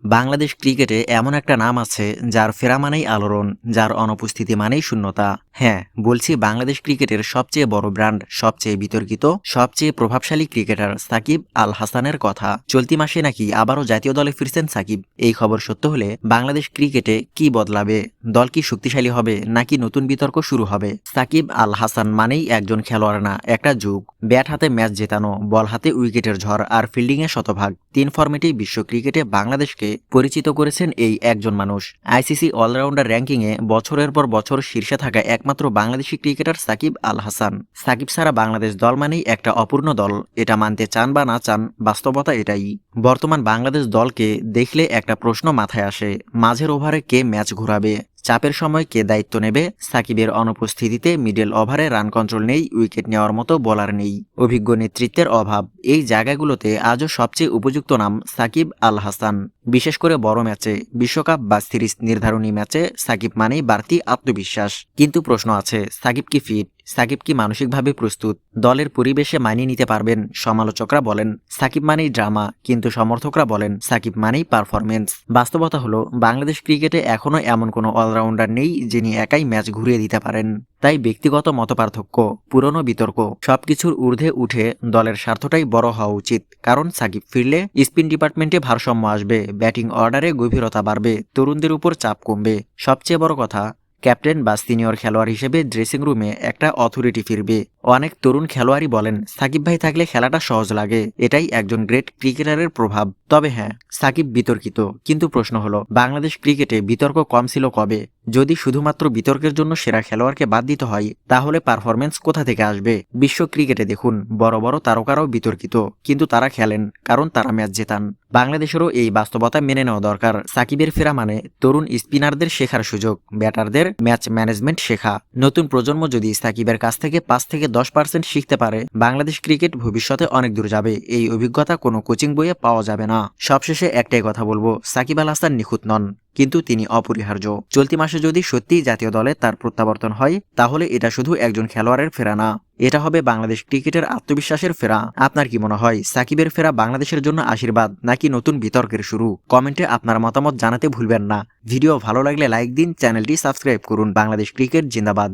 বাংলাদেশ ক্রিকেটে এমন একটা নাম আছে যার ফেরা মানেই আলোড়ন, যার অনুপস্থিতি মানেই শূন্যতা। হ্যাঁ, বলছি বাংলাদেশ ক্রিকেটের সবচেয়ে বড় ব্র্যান্ড, সবচেয়ে বিতর্কিত, সবচেয়ে প্রভাবশালী ক্রিকেটার সাকিব আল হাসানের কথা। চলতি মাসে নাকি আবারও জাতীয় দলে ফিরছেন সাকিব। এই খবর সত্য হলে বাংলাদেশ ক্রিকেটে কি বদলাবে? দল কি শক্তিশালী হবে নাকি নতুন বিতর্ক শুরু হবে? সাকিব আল হাসান মানেই একজন খেলোয়াড় না, একটা যুগ। ব্যাট হাতে ম্যাচ জেতানো, বল হাতে উইকেটের ঝড় আর ফিল্ডিংয়ে শতভাগ। 3 ফরম্যাটেই বিশ্ব ক্রিকেটে বাংলাদেশকে পরিচিত করেছেন এই একজন মানুষ। আইসিসি অলরাউন্ডার র্যাঙ্কিংয়ে বছরের পর বছর শীর্ষে থাকা একমাত্র বাংলাদেশি ক্রিকেটার সাকিব আল হাসান। সাকিব ছাড়া বাংলাদেশ দল মানেই একটা অপূর্ণ দল। এটা মানতে চান বা না চান, বাস্তবতা এটাই। বর্তমান বাংলাদেশ দলকে দেখলে একটা প্রশ্ন মাথায় আসে, মাঝের ওভারে কে ম্যাচ ঘুরাবে? চাপের সময় কে দায়িত্ব নেবে? সাকিবের অনুপস্থিতিতে মিডল ওভারে রান কন্ট্রোল নেই, উইকেট নেওয়ার মতো বোলার নেই, অভিজ্ঞ নেতৃত্বের অভাব। এই জায়গাগুলোতে আজও সবচেয়ে উপযুক্ত নাম সাকিব আল হাসান। বিশেষ করে বড় ম্যাচে, বিশ্বকাপ বা সিরিজ নির্ধারণী ম্যাচে সাকিব মানেই বাড়তি আত্মবিশ্বাস। কিন্তু প্রশ্ন আছে, সাকিব কি ফিট? সাকিব কি মানসিকভাবে প্রস্তুত? দলের পরিবেশে মানিয়ে নিতে পারবেন? সমালোচকরা বলেন সাকিব মানেই ড্রামা, কিন্তু সমর্থকরা বলেন সাকিব মানেই পারফরমেন্স। বাস্তবতা হলো বাংলাদেশ ক্রিকেটে এখনো এমন কোনো অলরাউন্ডার নেই যিনি একাই ম্যাচ ঘুরিয়ে দিতে পারেন। তাই ব্যক্তিগত মতপার্থক্য, পুরনো বিতর্ক, সবকিছুর ঊর্ধ্বে উঠে দলের স্বার্থটাই বড় হওয়া উচিত। কারণ সাকিব ফিরলে স্পিন ডিপার্টমেন্টে ভারসাম্য আসবে, ব্যাটিং অর্ডারে গভীরতা বাড়বে, তরুণদের উপর চাপ কমবে। সবচেয়ে বড় কথা, ক্যাপ্টেন বা সিনিয়র খেলোয়াড় হিসেবে ড্রেসিং রুমে একটা অথরিটি ফিরবে। অনেক তরুণ খেলোয়াড়ই বলেন সাকিব ভাই থাকলে খেলাটা সহজ লাগে। এটাই একজন গ্রেট ক্রিকেটারের প্রভাব। তবে হ্যাঁ, সাকিব বিতর্কিত, কিন্তু প্রশ্ন হলো বাংলাদেশ ক্রিকেটে বিতর্ক কম ছিল কবে? যদি শুধুমাত্র বিতর্কের জন্য সেরা খেলোয়াড়কে বাদ দিতে হয়, তাহলে পারফরমেন্স কোথা থেকে আসবে? বিশ্ব ক্রিকেটে দেখুন, বড় বড় তারকারাও বিতর্কিত, কিন্তু তারা খেলেন কারণ তারা ম্যাচ জেতান। বাংলাদেশেরও এই বাস্তবতা মেনে নেওয়া দরকার। সাকিবের ফেরা মানে তরুণ স্পিনারদের শেখার সুযোগ, ব্যাটারদের ম্যাচ ম্যানেজমেন্ট শেখা। নতুন প্রজন্ম যদি সাকিবের কাছ থেকে 5 থেকে 10% শিখতে পারে, বাংলাদেশ ক্রিকেট ভবিষ্যতে অনেক দূর যাবে। এই অভিজ্ঞতা কোনো কোচিং বইয়ে পাওয়া যাবে না। সবশেষে একটাই কথা বলবো, সাকিব আল হাসান নিখুঁত নন, কিন্তু তিনি অপরিহার্য। চলতি মাসে যদি সত্যিই জাতীয় দলে তার প্রত্যাবর্তন হয়, তাহলে এটা শুধু একজন খেলোয়াড়ের ফেরা না, এটা হবে বাংলাদেশ ক্রিকেটের আত্মবিশ্বাসের ফেরা। আপনার কি মনে হয়, সাকিবের ফেরা বাংলাদেশের জন্য আশীর্বাদ নাকি নতুন বিতর্কের শুরু? কমেন্টে আপনার মতামত জানাতে ভুলবেন না। ভিডিও ভালো লাগলে লাইক দিন, চ্যানেলটি সাবস্ক্রাইব করুন। বাংলাদেশ ক্রিকেট জিন্দাবাদ।